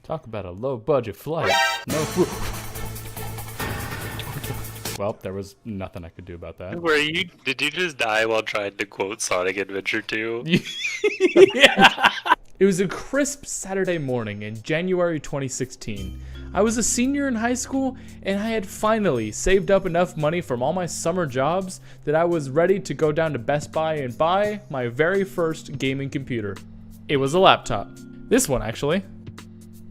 Talk about a low budget flight. No food. Well, there was nothing I could do about that. Did you just die while trying to quote Sonic Adventure 2? Yeah. It was a crisp Saturday morning in January 2016. I was a senior in high school, and I had finally saved up enough money from all my summer jobs that I was ready to go down to Best Buy and buy my very first gaming computer. It was a laptop. This one, actually.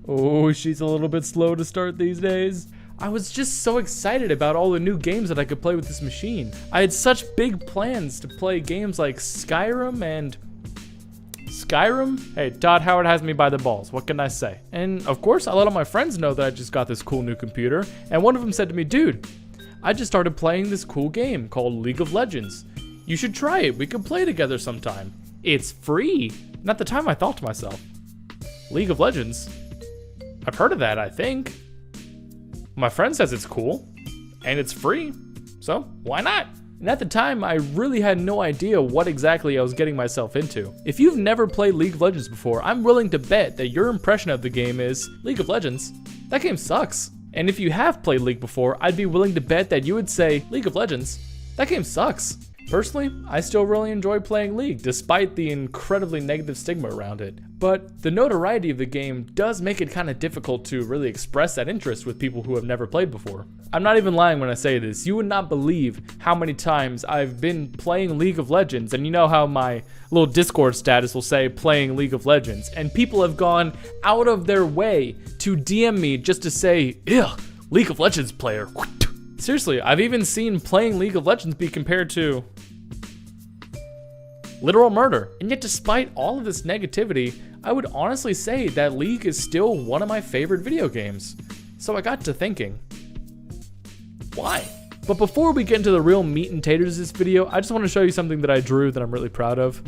Oh, she's a little bit slow to start these days. I was just so excited about all the new games that I could play with this machine. I had such big plans to play games like Skyrim and... Skyrim? Hey, Todd Howard has me by the balls. What can I say? And of course, I let all my friends know that I just got this cool new computer. And one of them said to me, dude, I just started playing this cool game called League of Legends. You should try it. We could play together sometime. It's free. And at the time, I thought to myself, League of Legends? I've heard of that, I think. My friend says it's cool. And it's free. So, why not? And at the time, I really had no idea what exactly I was getting myself into. If you've never played League of Legends before, I'm willing to bet that your impression of the game is, League of Legends? That game sucks. And if you have played League before, I'd be willing to bet that you would say, League of Legends? That game sucks. Personally, I still really enjoy playing League, despite the incredibly negative stigma around it. But the notoriety of the game does make it kind of difficult to really express that interest with people who have never played before. I'm not even lying when I say this. You would not believe how many times I've been playing League of Legends, and you know how my little Discord status will say playing League of Legends, and people have gone out of their way to DM me just to say, ew, League of Legends player. Seriously, I've even seen playing League of Legends be compared to literal murder. And yet despite all of this negativity, I would honestly say that League is still one of my favorite video games. So I got to thinking, why? But before we get into the real meat and taters of this video, I just want to show you something that I drew that I'm really proud of.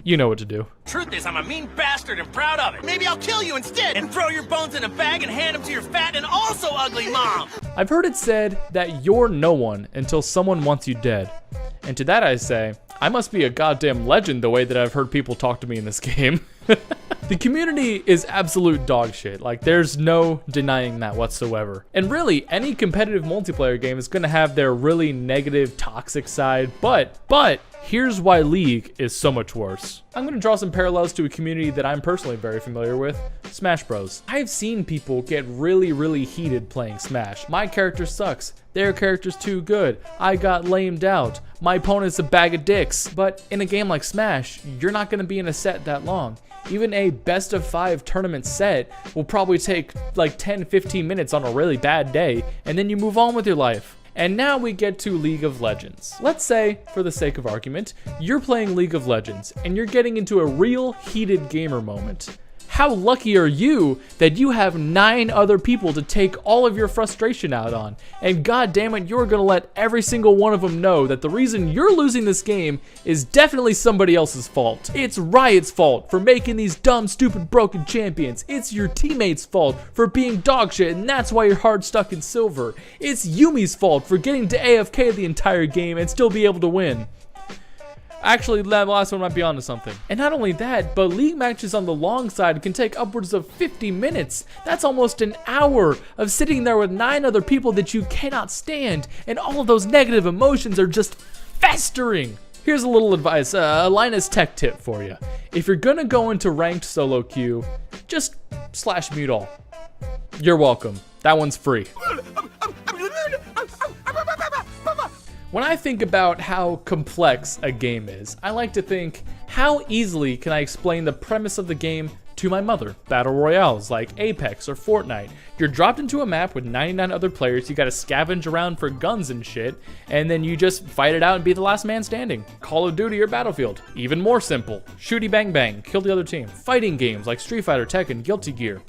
You know what to do. Truth is, I'm a mean bastard and proud of it. Maybe I'll kill you instead and throw your bones in a bag and hand them to your fat and also ugly mom. I've heard it said that you're no one until someone wants you dead. And to that I say, I must be a goddamn legend the way that I've heard people talk to me in this game. The community is absolute dog shit. Like, there's no denying that whatsoever. And really, any competitive multiplayer game is gonna have their really negative, toxic side, but here's why League is so much worse. I'm gonna draw some parallels to a community that I'm personally very familiar with, Smash Bros. I've seen people get really heated playing Smash. My character sucks. Their character's too good. I got lamed out. My opponent's a bag of dicks. But in a game like Smash, you're not gonna be in a set that long. Even a best of 5 tournament set will probably take like 10-15 minutes on a really bad day, and then you move on with your life. And now we get to League of Legends. Let's say, for the sake of argument, you're playing League of Legends and you're getting into a real heated gamer moment. How lucky are you that you have 9 other people to take all of your frustration out on? And god damn it, you're gonna let every single one of them know that the reason you're losing this game is definitely somebody else's fault. It's Riot's fault for making these dumb, stupid, broken champions. It's your teammates' fault for being dog shit, and that's why you're hard stuck in silver. It's Yumi's fault for getting to AFK the entire game and still be able to win. Actually, that last one might be onto something. And not only that, but League matches on the long side can take upwards of 50 minutes. That's almost an hour of sitting there with 9 other people that you cannot stand, and all of those negative emotions are just festering. Here's a little advice, a Linus Tech tip for you. If you're gonna go into ranked solo queue, just /mute all. You're welcome. That one's free. When I think about how complex a game is, I like to think, how easily can I explain the premise of the game to my mother? Battle royales like Apex or Fortnite. You're dropped into a map with 99 other players, you gotta scavenge around for guns and shit, and then you just fight it out and be the last man standing. Call of Duty or Battlefield, even more simple. Shooty bang bang, kill the other team. Fighting games like Street Fighter, Tekken, Guilty Gear.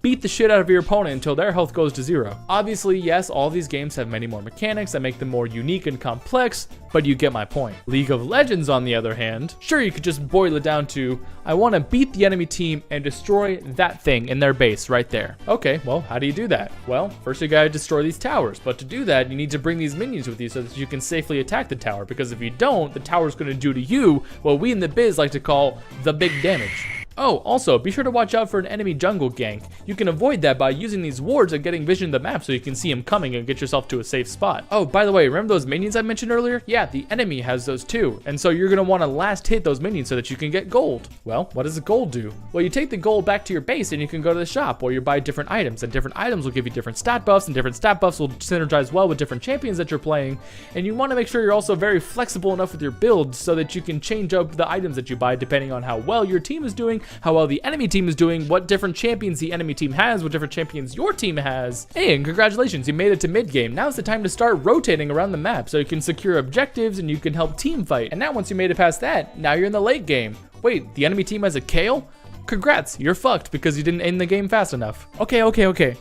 Beat the shit out of your opponent until their health goes to 0. Obviously, yes, all these games have many more mechanics that make them more unique and complex, but you get my point. League of Legends, on the other hand, sure, you could just boil it down to, I want to beat the enemy team and destroy that thing in their base right there. Okay, well, how do you do that? Well, first you gotta destroy these towers, but to do that, you need to bring these minions with you so that you can safely attack the tower, because if you don't, the tower's gonna do to you what we in the biz like to call the big damage. Oh, also, be sure to watch out for an enemy jungle gank. You can avoid that by using these wards and getting vision of the map so you can see him coming and get yourself to a safe spot. Oh, by the way, remember those minions I mentioned earlier? Yeah, the enemy has those too. And so you're gonna wanna last hit those minions so that you can get gold. Well, what does the gold do? Well, you take the gold back to your base and you can go to the shop where you buy different items, and different items will give you different stat buffs, and different stat buffs will synergize well with different champions that you're playing. And you wanna make sure you're also very flexible enough with your build so that you can change up the items that you buy depending on how well your team is doing, how well the enemy team is doing, what different champions the enemy team has, what different champions your team has. Hey, and congratulations, you made it to mid game. Now's the time to start rotating around the map so you can secure objectives and you can help team fight. And now once you made it past that, now you're in the late game. Wait, the enemy team has a Kale? Congrats, you're fucked because you didn't end the game fast enough. Okay.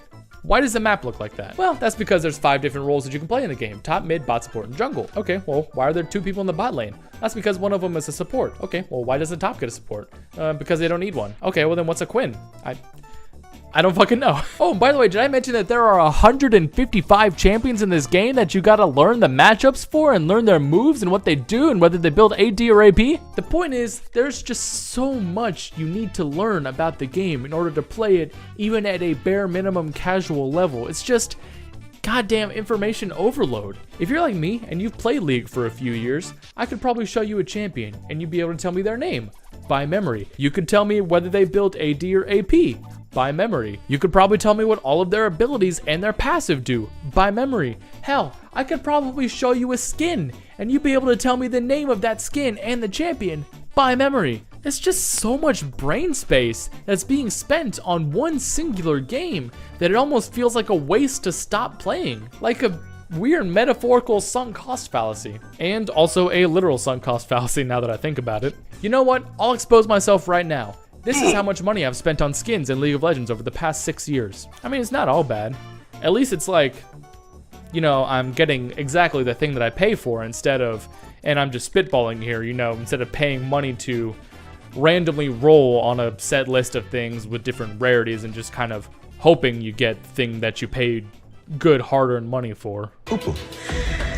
Why does the map look like that? Well, that's because there's 5 different roles that you can play in the game. Top, mid, bot, support, and jungle. Okay, well, why are there 2 people in the bot lane? That's because one of them is a support. Okay, well, why does the top get a support? Because they don't need one. Okay, well then what's a Quinn? I don't fucking know. Oh, by the way, did I mention that there are 155 champions in this game that you gotta learn the matchups for and learn their moves and what they do and whether they build AD or AP? The point is, there's just so much you need to learn about the game in order to play it even at a bare minimum casual level. It's just goddamn information overload. If you're like me and you've played League for a few years, I could probably show you a champion and you'd be able to tell me their name by memory. You could tell me whether they built AD or AP by memory. You could probably tell me what all of their abilities and their passive do by memory. Hell, I could probably show you a skin and you'd be able to tell me the name of that skin and the champion by memory. It's just so much brain space that's being spent on one singular game that it almost feels like a waste to stop playing. Like a weird metaphorical sunk cost fallacy. And also a literal sunk cost fallacy now that I think about it. You know what? I'll expose myself right now. This is how much money I've spent on skins in League of Legends over the past 6 years. I mean, it's not all bad. At least it's like, you know, I'm getting exactly the thing that I pay for instead of, and I'm just spitballing here, you know, instead of paying money to randomly roll on a set list of things with different rarities and just kind of hoping you get the thing that you paid good hard-earned money for. Poo-poo.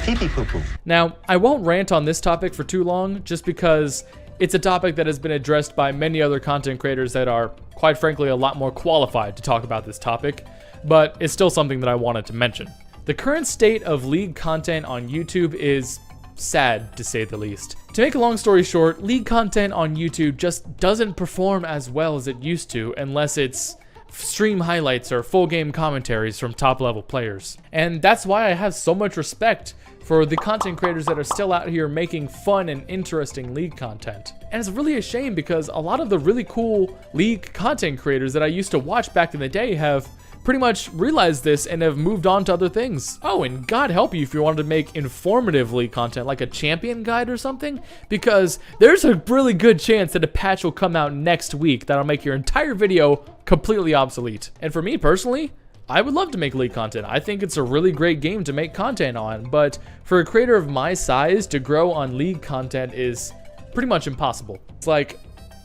Pee-pee poo-poo. Now, I won't rant on this topic for too long, just because it's a topic that has been addressed by many other content creators that are, quite frankly, a lot more qualified to talk about this topic, but it's still something that I wanted to mention. The current state of League content on YouTube is sad, to say the least. To make a long story short, League content on YouTube just doesn't perform as well as it used to unless it's stream highlights or full game commentaries from top level players. And that's why I have so much respect for the content creators that are still out here making fun and interesting League content. And it's really a shame because a lot of the really cool League content creators that I used to watch back in the day have pretty much realized this and have moved on to other things. Oh, and God help you if you wanted to make informative League content like a champion guide or something, because there's a really good chance that a patch will come out next week that'll make your entire video completely obsolete. And for me personally, I would love to make League content. I think it's a really great game to make content on, but for a creator of my size to grow on League content is pretty much impossible. It's like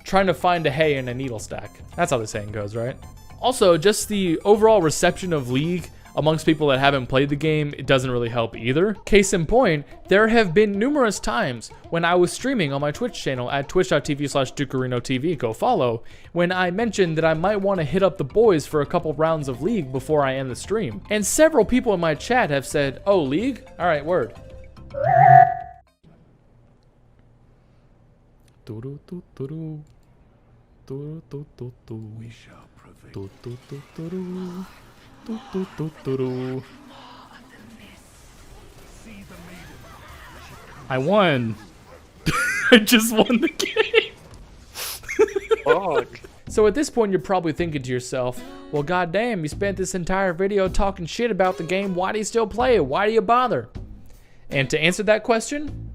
trying to find a hay in a needle stack. That's how the saying goes, right? Also, just the overall reception of League amongst people that haven't played the game, it doesn't really help either. Case in point, there have been numerous times when I was streaming on my Twitch channel at twitch.tv/DucarinoTV, go follow, when I mentioned that I might want to hit up the boys for a couple rounds of League before I end the stream. And several people in my chat have said, "Oh, League? Alright, word." We shall prevail. I won. I just won the game. So at this point, you're probably thinking to yourself, well, goddamn, you spent this entire video talking shit about the game. Why do you still play it? Why do you bother? And to answer that question,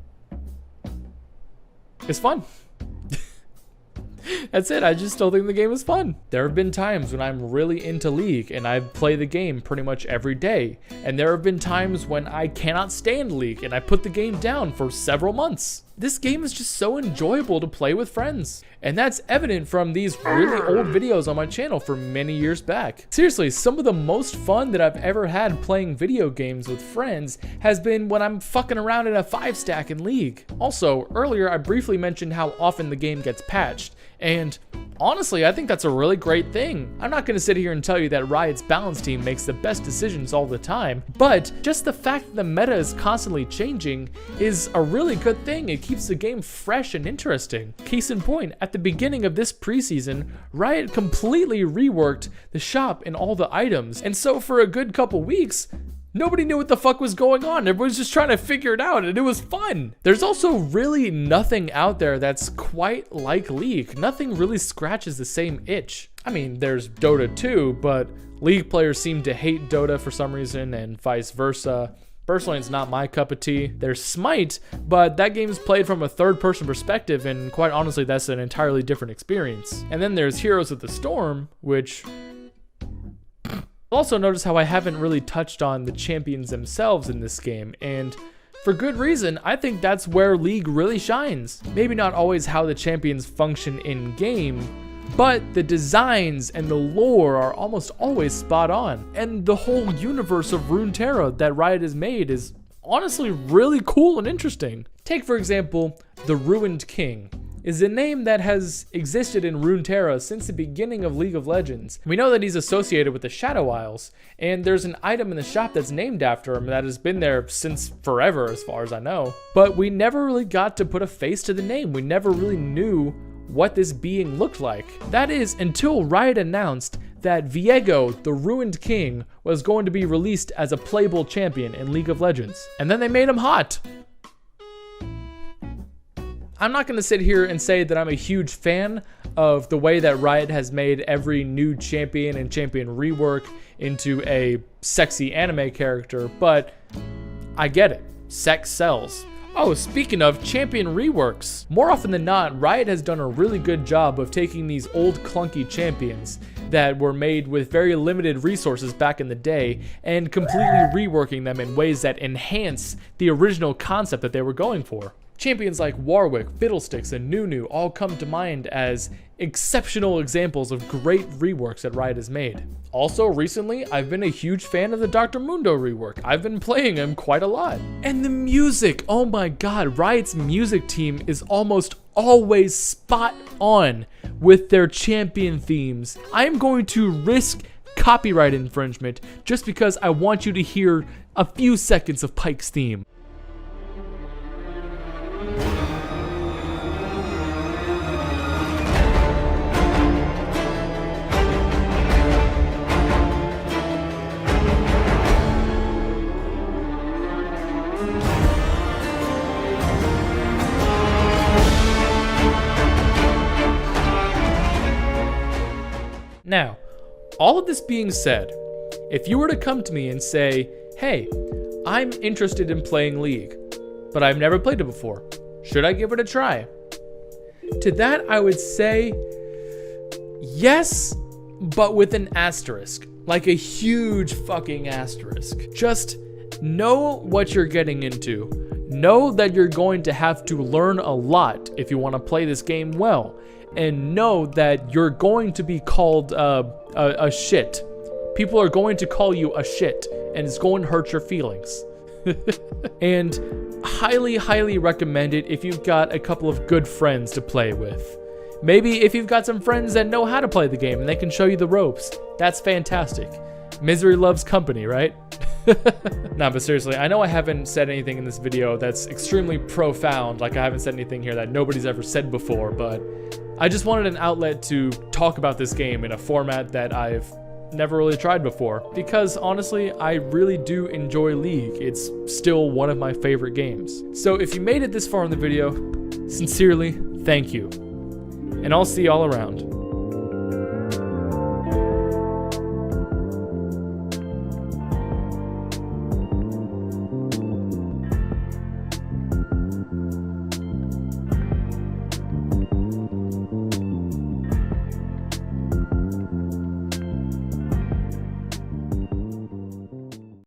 it's fun. That's it. I just still think the game is fun. There have been times when I'm really into League and I play the game pretty much every day. And there have been times when I cannot stand League and I put the game down for several months. This game is just so enjoyable to play with friends. And that's evident from these really old videos on my channel from many years back. Seriously, some of the most fun that I've ever had playing video games with friends has been when I'm fucking around in a 5-stack in League. Also, earlier I briefly mentioned how often the game gets patched. And honestly, I think that's a really great thing. I'm not gonna sit here and tell you that Riot's balance team makes the best decisions all the time, but just the fact that the meta is constantly changing is a really good thing. It keeps the game fresh and interesting. Case in point, at the beginning of this preseason, Riot completely reworked the shop and all the items, and so for a good couple weeks, nobody knew what the fuck was going on. Everybody was just trying to figure it out, and it was fun. There's also really nothing out there that's quite like League. Nothing really scratches the same itch. I mean, there's Dota 2, but League players seem to hate Dota for some reason, and vice versa. Personally, it's not my cup of tea. There's Smite, but that game's played from a third-person perspective, and quite honestly, that's an entirely different experience. And then there's Heroes of the Storm, which... Also notice how I haven't really touched on the champions themselves in this game, and for good reason. I think that's where League really shines. Maybe not always how the champions function in game, but the designs and the lore are almost always spot on. And the whole universe of Runeterra that Riot has made is honestly really cool and interesting. Take for example, the Ruined King is a name that has existed in Runeterra since the beginning of League of Legends. We know that he's associated with the Shadow Isles, and there's an item in the shop that's named after him that has been there since forever as far as I know. But we never really got to put a face to the name. We never really knew what this being looked like. That is until Riot announced that Viego, the Ruined King, was going to be released as a playable champion in League of Legends. And then they made him hot. I'm not going to sit here and say that I'm a huge fan of the way that Riot has made every new champion and champion rework into a sexy anime character, but I get it. Sex sells. Oh, speaking of champion reworks, more often than not, Riot has done a really good job of taking these old clunky champions that were made with very limited resources back in the day and completely reworking them in ways that enhance the original concept that they were going for. Champions like Warwick, Fiddlesticks, and Nunu all come to mind as exceptional examples of great reworks that Riot has made. Also, recently, I've been a huge fan of the Dr. Mundo rework. I've been playing him quite a lot. And the music, oh my god, Riot's music team is almost always spot on with their champion themes. I am going to risk copyright infringement just because I want you to hear a few seconds of Pyke's theme. Now, all of this being said, if you were to come to me and say, hey, I'm interested in playing League, but I've never played it before, should I give it a try? To that, I would say yes, but with an asterisk, like a huge fucking asterisk. Just know what you're getting into. Know that you're going to have to learn a lot if you want to play this game well. And know that you're going to be called a shit. People are going to call you a shit, and it's going to hurt your feelings. And highly, highly recommend it if you've got a couple of good friends to play with. Maybe if you've got some friends that know how to play the game and they can show you the ropes. That's fantastic. Misery loves company, right? Nah, but seriously, I know I haven't said anything in this video that's extremely profound, like I haven't said anything here that nobody's ever said before, but I just wanted an outlet to talk about this game in a format that I've never really tried before, because honestly, I really do enjoy League. It's still one of my favorite games. So if you made it this far in the video, sincerely, thank you. And I'll see y'all around.